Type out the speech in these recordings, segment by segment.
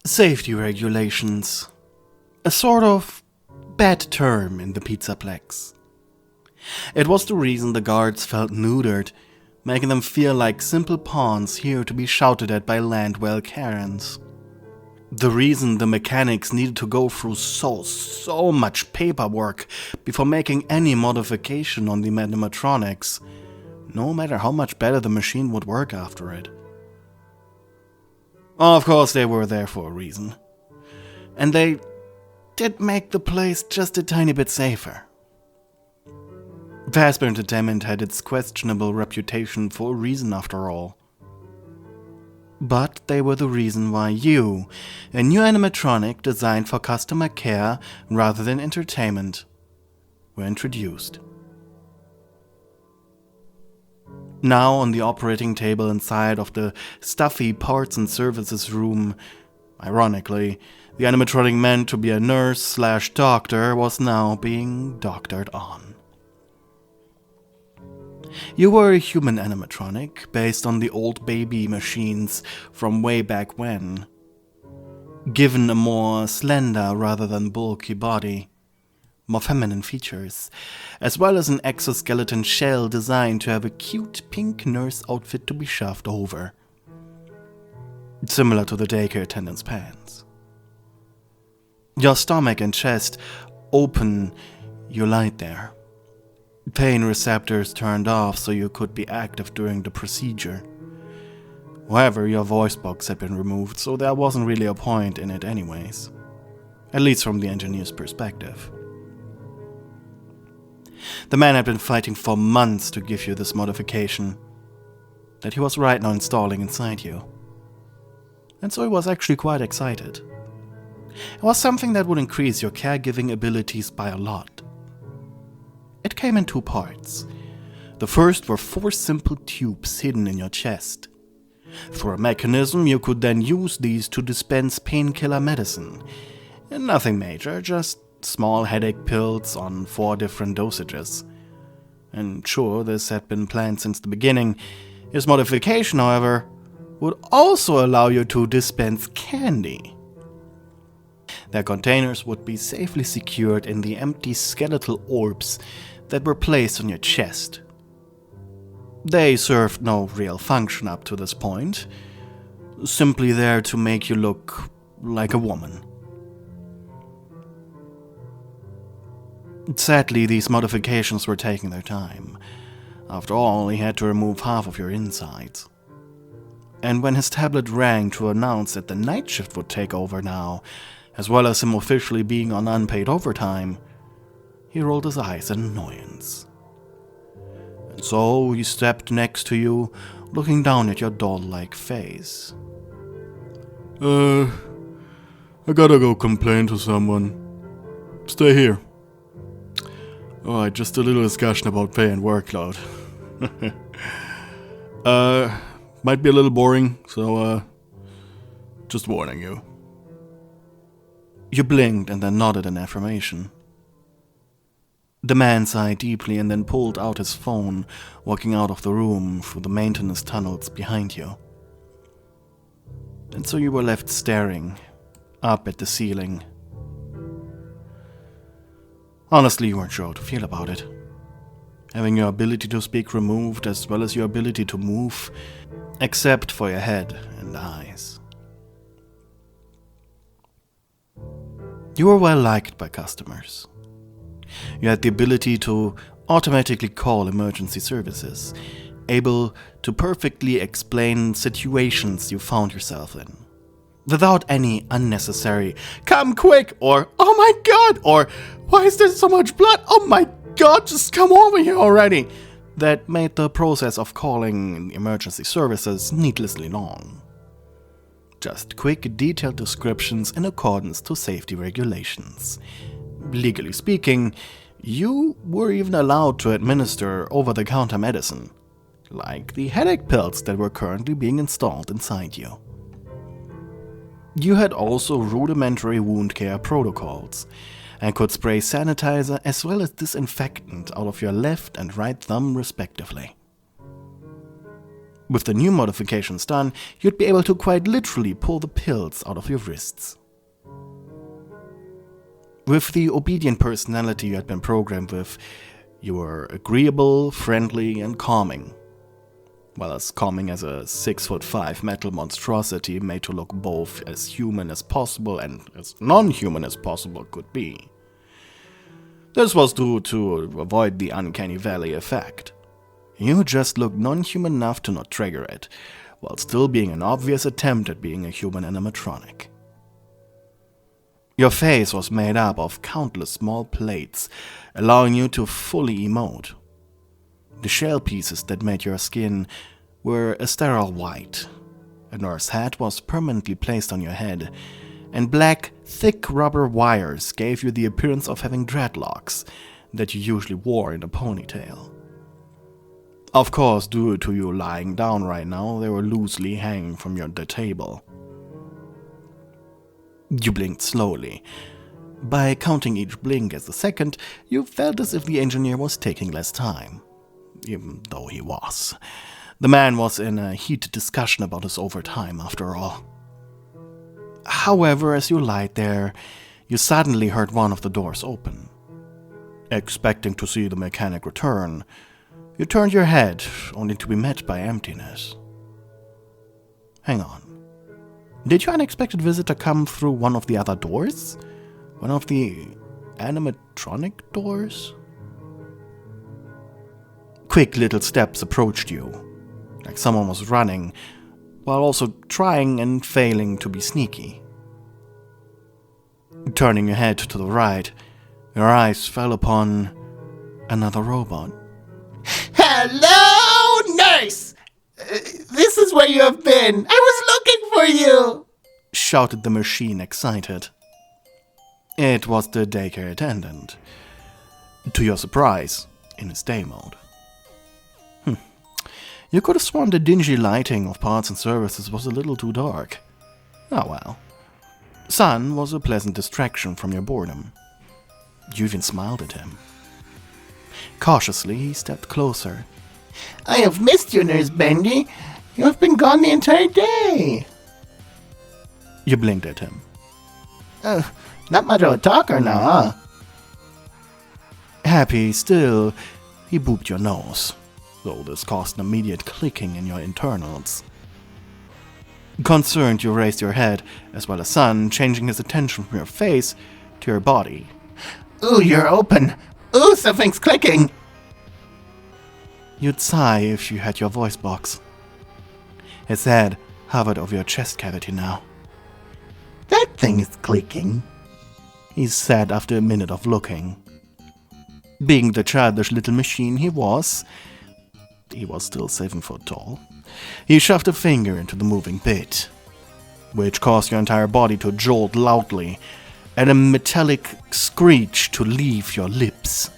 Safety regulations. A sort of bad term in the Pizzaplex. It was the reason the guards felt neutered, making them feel like simple pawns here to be shouted at by Landwell Karens. The reason the mechanics needed to go through so much paperwork before making any modification on the animatronics, no matter how much better the machine would work after it. Of course, they were there for a reason. And they did make the place just a tiny bit safer. Fazbear Entertainment had its questionable reputation for a reason after all. But they were the reason why you, a new animatronic designed for customer care rather than entertainment, were introduced. Now on the operating table inside of the stuffy parts and services room, ironically, the animatronic meant to be a nurse/doctor was now being doctored on. You were a human animatronic based on the old baby machines from way back when, given a more slender rather than bulky body, more feminine features, as well as an exoskeleton shell designed to have a cute pink nurse outfit to be shoved over, similar to the daycare attendant's pants. Your stomach and chest open, you lied there. Pain receptors turned off so you could be active during the procedure. However, your voice box had been removed, so there wasn't really a point in it anyways. At least from the engineer's perspective. The man had been fighting for months to give you this modification that he was right now installing inside you. And so he was actually quite excited. It was something that would increase your caregiving abilities by a lot. It came in two parts. The first were 4 simple tubes hidden in your chest. Through a mechanism, you could then use these to dispense painkiller medicine. Nothing major, just small headache pills on 4 different dosages. And sure, this had been planned since the beginning. His modification, however, would also allow you to dispense candy. Their containers would be safely secured in the empty skeletal orbs that were placed on your chest. They served no real function up to this point, simply there to make you look like a woman. Sadly, these modifications were taking their time. After all, he had to remove half of your insides. And when his tablet rang to announce that the night shift would take over now, as well as him officially being on unpaid overtime, he rolled his eyes in annoyance. And so he stepped next to you, looking down at your doll-like face. I gotta go complain to someone. Stay here. Alright, just a little discussion about pay and workload. Might be a little boring, so, just warning you. You blinked and then nodded in affirmation. The man sighed deeply and then pulled out his phone, walking out of the room through the maintenance tunnels behind you. And so you were left staring up at the ceiling. Honestly, you weren't sure how to feel about it. Having your ability to speak removed as well as your ability to move, except for your head and eyes. You were well liked by customers. You had the ability to automatically call emergency services, able to perfectly explain situations you found yourself in, without any unnecessary "come quick" or "oh my god" or "why is there so much blood? Oh my god, just come over here already," that made the process of calling emergency services needlessly long. Just quick, detailed descriptions in accordance to safety regulations. Legally speaking, you were even allowed to administer over-the-counter medicine, like the headache pills that were currently being installed inside you. You had also rudimentary wound care protocols, and could spray sanitizer as well as disinfectant out of your left and right thumb respectively. With the new modifications done, you'd be able to quite literally pull the pills out of your wrists. With the obedient personality you had been programmed with, you were agreeable, friendly, and calming. Well, as calming as a 6'5" metal monstrosity made to look both as human as possible and as non-human as possible could be. This was due to avoid the uncanny valley effect. You just looked non-human enough to not trigger it, while still being an obvious attempt at being a human animatronic. Your face was made up of countless small plates, allowing you to fully emote. The shell pieces that made your skin were a sterile white. A nurse hat was permanently placed on your head, and black, thick rubber wires gave you the appearance of having dreadlocks that you usually wore in a ponytail. Of course, due to you lying down right now, they were loosely hanging from the table. You blinked slowly. By counting each blink as a second, you felt as if the engineer was taking less time. Even though he was. The man was in a heated discussion about his overtime, after all. However, as you lied there, you suddenly heard one of the doors open. Expecting to see the mechanic return, you turned your head, only to be met by emptiness. Hang on. Did your unexpected visitor come through one of the other doors? One of the animatronic doors? Quick little steps approached you, like someone was running, while also trying and failing to be sneaky. Turning your head to the right, your eyes fell upon another robot. Hello, nurse! This is where you have been. I was looking for you! Shouted the machine, excited. It was the daycare attendant. To your surprise, in his day mode. You could have sworn the dingy lighting of parts and services was a little too dark. Oh well. Sun was a pleasant distraction from your boredom. You even smiled at him. Cautiously, he stepped closer. I have missed you, Nurse Bendy. You have been gone the entire day. You blinked at him. Not much of a talker now, huh? Happy still, he booped your nose, though this caused an immediate clicking in your internals. Concerned, you raised your head, as well as Sun, changing his attention from your face to your body. Ooh, you're open. Ooh, something's clicking. You'd sigh if you had your voice box. His head hovered over your chest cavity now. That thing is clicking, he said after a minute of looking. Being the childish little machine he was still 7 foot tall. He shoved a finger into the moving bit, which caused your entire body to jolt loudly, and a metallic screech to leave your lips.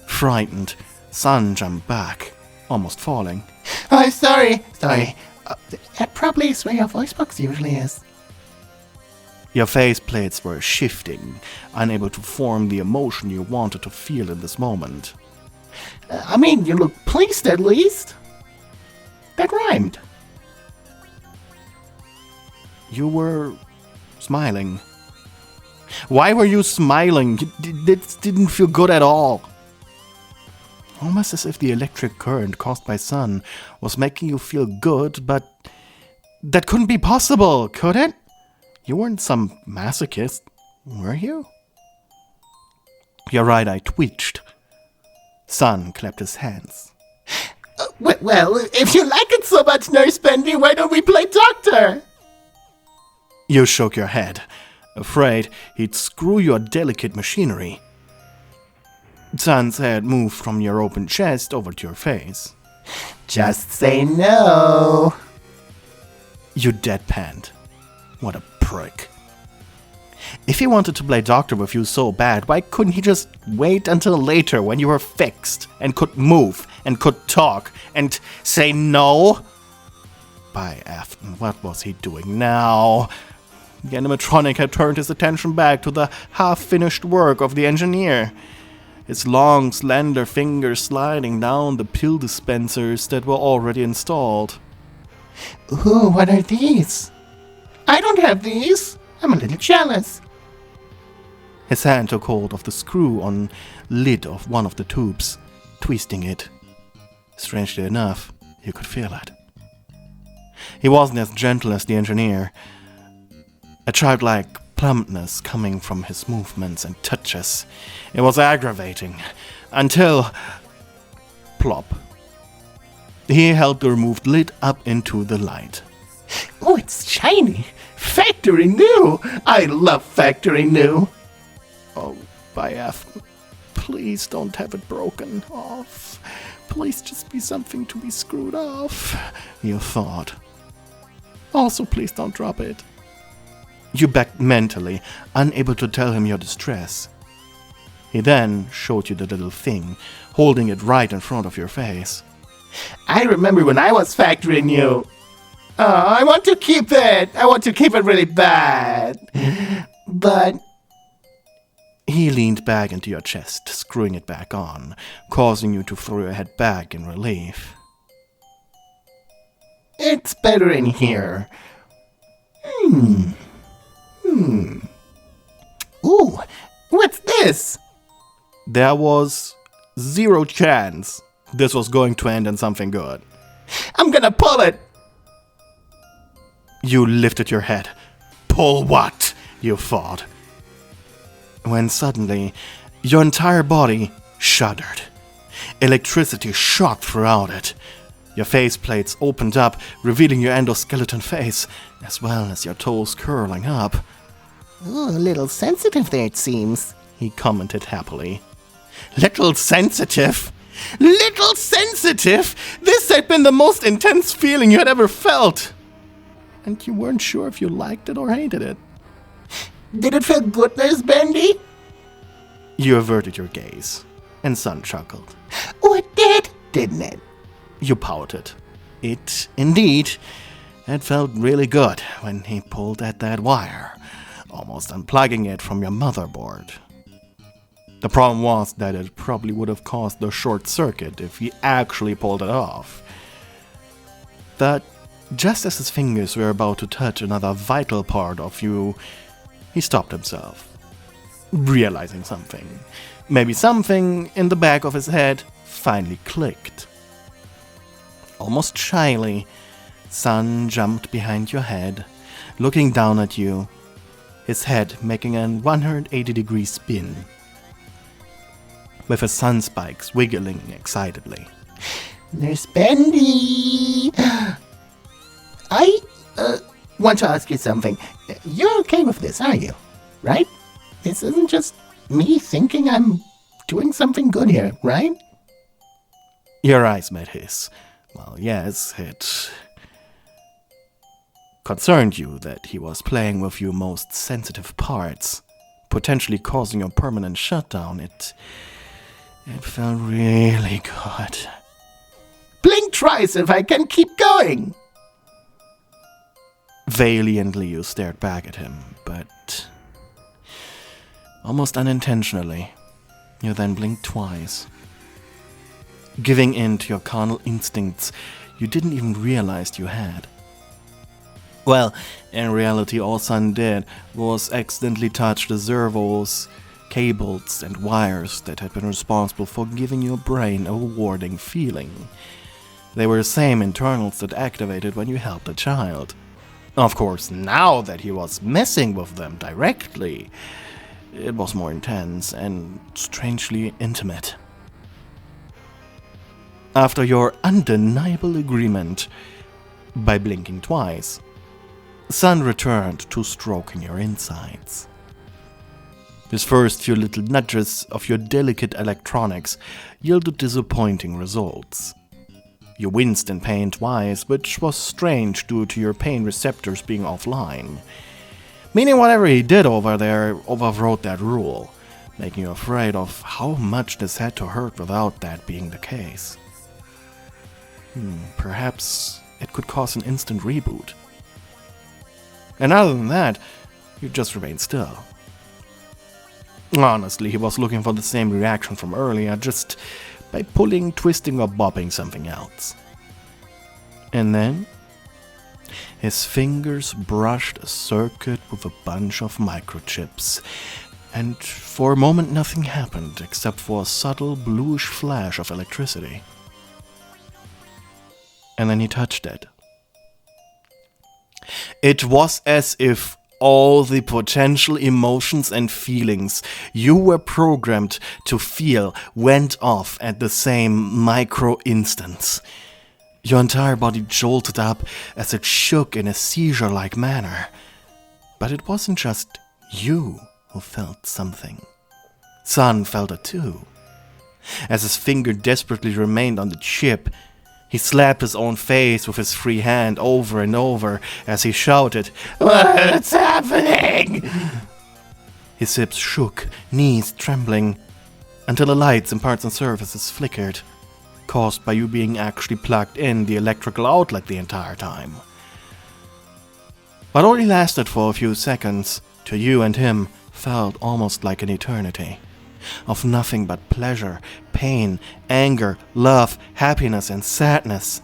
Frightened, Sun jumped back, almost falling. Oh, sorry. That probably is where your voice box usually is. Your face plates were shifting, unable to form the emotion you wanted to feel in this moment. I mean, you look pleased at least. That rhymed. You were smiling. Why were you smiling? It didn't feel good at all. Almost as if the electric current caused by Sun was making you feel good, but that couldn't be possible, could it? You weren't some masochist, were you? Your right eye twitched. Sun clapped his hands. Well, if you like it so much, Nurse Bendy, why don't we play doctor? You shook your head, afraid he'd screw your delicate machinery. Sun's head moved from your open chest over to your face. Just say no. You deadpanned. What a prick. If he wanted to play doctor with you so bad, why couldn't he just wait until later when you were fixed and could move and could talk and say no? By F, what was he doing now? The animatronic had turned his attention back to the half-finished work of the engineer. his long, slender fingers sliding down the pill dispensers that were already installed. Ooh, what are these? I don't have these. I'm a little jealous. His hand took hold of the screw-on lid of one of the tubes, twisting it. Strangely enough, you could feel it. He wasn't as gentle as the engineer. A childlike plumpness coming from his movements and touches. It was aggravating. Until... plop. He held the removed lid up into the light. Oh, it's shiny. Factory new. I love factory new. Oh, by F. Please don't have it broken off. Please just be something to be screwed off, you thought. Also, please don't drop it. You begged mentally, unable to tell him your distress. He then showed you the little thing, holding it right in front of your face. I remember when I was factory new. Oh, I want to keep it. I want to keep it really bad. But... He leaned back into your chest, screwing it back on, causing you to throw your head back in relief. It's better in here. Ooh, what's this? There was zero chance this was going to end in something good. I'm gonna pull it. You lifted your head. Pull what? You thought. When suddenly, your entire body shuddered. Electricity shot throughout it. Your face plates opened up, revealing your endoskeleton face, as well as your toes curling up. Ooh, a little sensitive there, it seems, he commented happily. Little sensitive? Little sensitive? This had been the most intense feeling you had ever felt. And you weren't sure if you liked it or hated it. Did it feel good, Nurse Bendy? You averted your gaze, and Sun chuckled. Oh, it did, didn't it? You pouted. It, indeed, had felt really good when he pulled at that wire, almost unplugging it from your motherboard. The problem was that it probably would have caused a short circuit if he actually pulled it off. But just as his fingers were about to touch another vital part of you, he stopped himself, realizing something. Maybe something in the back of his head finally clicked. Almost shyly, Sun jumped behind your head, looking down at you, his head making a 180-degree spin, with his sun spikes wiggling excitedly. Nurse Bendy! I want to ask you something. You're okay with this, are you? Right? This isn't just me thinking I'm doing something good here, right? Your eyes met his. Well, yes, it concerned you that he was playing with your most sensitive parts, potentially causing a permanent shutdown. It felt really good. Blink twice if I can keep going! Valiantly you stared back at him, but almost unintentionally, you then blinked twice. Giving in to your carnal instincts you didn't even realize you had. Well, in reality all Sun did was accidentally touch the servos, cables and wires that had been responsible for giving your brain a rewarding feeling. They were the same internals that activated when you helped a child. Of course, now that he was messing with them directly, it was more intense and strangely intimate. After your undeniable agreement, by blinking twice, Sun returned to stroking your insides. His first few little nudges of your delicate electronics yielded disappointing results. You winced in pain twice, which was strange due to your pain receptors being offline. Meaning whatever he did over there overrode that rule, making you afraid of how much this had to hurt without that being the case. Perhaps it could cause an instant reboot. And other than that, you just remained still. Honestly, he was looking for the same reaction from earlier, just by pulling, twisting, or bobbing something else. And then his fingers brushed a circuit with a bunch of microchips, and for a moment nothing happened except for a subtle bluish flash of electricity. And then he touched it. It was as if all the potential emotions and feelings you were programmed to feel went off at the same micro instance. Your entire body jolted up as it shook in a seizure-like manner. But it wasn't just you who felt something. Sun felt it too. As his finger desperately remained on the chip, he slapped his own face with his free hand over and over as he shouted, "What's happening?" His hips shook, knees trembling, until the lights in parts and surfaces flickered, caused by you being actually plugged in the electrical outlet the entire time. What only lasted for a few seconds, to you and him, felt almost like an eternity. Of nothing but pleasure, pain, anger, love, happiness, and sadness.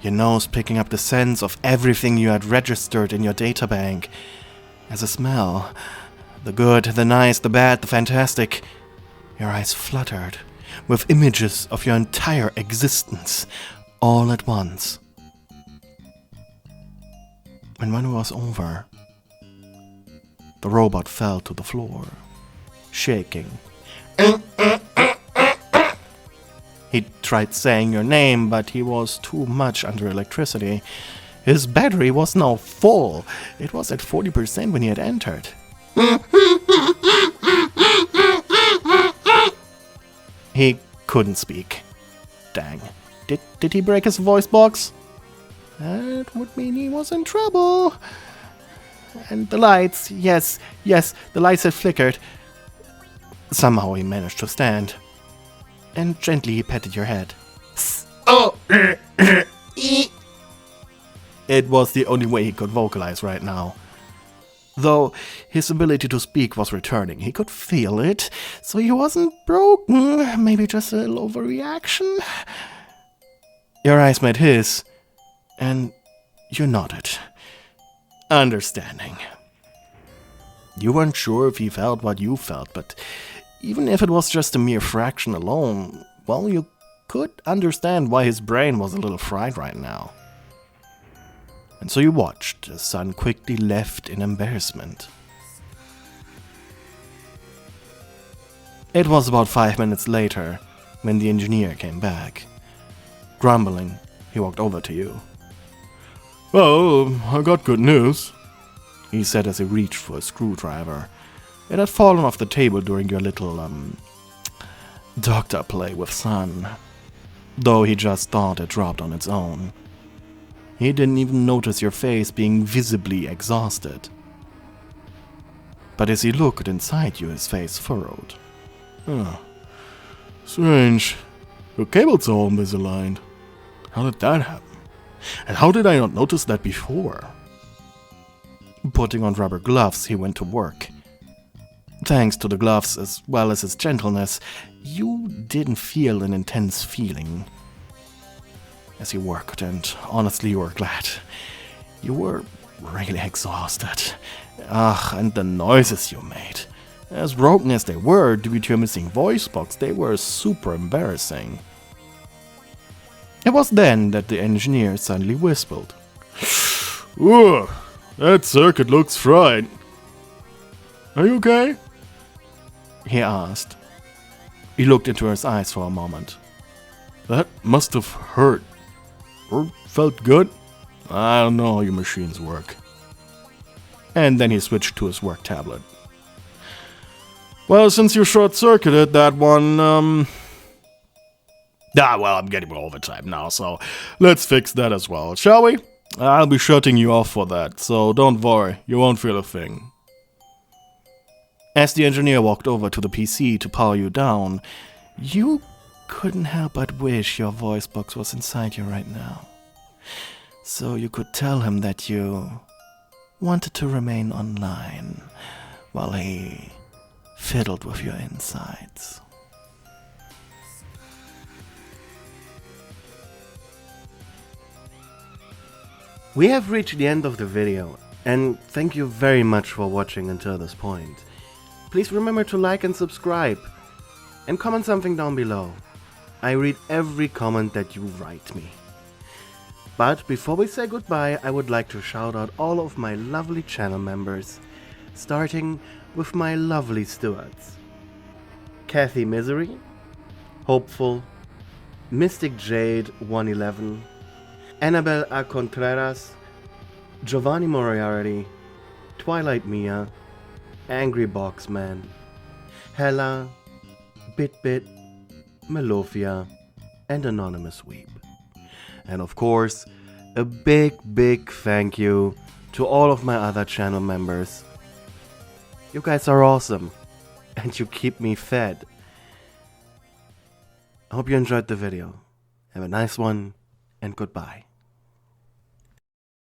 Your nose picking up the sense of everything you had registered in your databank. As a smell, the good, the nice, the bad, the fantastic. Your eyes fluttered, with images of your entire existence, all at once. And when it was over, the robot fell to the floor, shaking. He tried saying your name, but he was too much under electricity. His battery was now full. It was at 40% when he had entered. He couldn't speak. Dang. Did he break his voice box? That would mean he was in trouble. And the lights, yes, the lights had flickered. Somehow he managed to stand. And gently he patted your head. Oh! It was the only way he could vocalize right now. Though his ability to speak was returning, he could feel it, so he wasn't broken, maybe just a little overreaction. Your eyes met his, and you nodded, understanding. You weren't sure if he felt what you felt, but even if it was just a mere fraction alone, well, you could understand why his brain was a little fried right now. And so you watched as Sun quickly left in embarrassment. It was about 5 minutes later when the engineer came back. Grumbling, he walked over to you. "Well, I got good news," he said as he reached for a screwdriver. It had fallen off the table during your little, doctor play with Sun. Though he just thought it dropped on its own. He didn't even notice your face being visibly exhausted. But as he looked inside you, his face furrowed. "Oh, strange. Your cables are all misaligned. How did that happen? And how did I not notice that before?" Putting on rubber gloves, he went to work. Thanks to the gloves as well as his gentleness, you didn't feel an intense feeling as he worked, and honestly you were glad. You were really exhausted. And the noises you made. As broken as they were due to your missing voice box, they were super embarrassing. It was then that the engineer suddenly whispered. "Ooh, that circuit looks fried. Are you okay?" he asked. He looked into his eyes for a moment. "That must have hurt. Or felt good. I don't know how your machines work." And then he switched to his work tablet. "Well, since you short-circuited that one, well, I'm getting overtime now, so let's fix that as well, shall we? I'll be shutting you off for that, so don't worry, you won't feel a thing." As the engineer walked over to the PC to power you down, you couldn't help but wish your voice box was inside you right now. So you could tell him that you wanted to remain online while he fiddled with your insides. We have reached the end of the video, and thank you very much for watching until this point. Please remember to like and subscribe, and comment something down below. I read every comment that you write me. But before we say goodbye, I would like to shout out all of my lovely channel members, starting with my lovely stewards. Kathy Misery, Hopeful, Mystic Jade 111, Annabelle A. Contreras, Giovanni Moriarty, Twilight Mia, Angry Boxman, Hella, BitBit, Melofia, and Anonymous Weep. And of course, a big thank you to all of my other channel members. You guys are awesome, and you keep me fed. I hope you enjoyed the video. Have a nice one, and goodbye.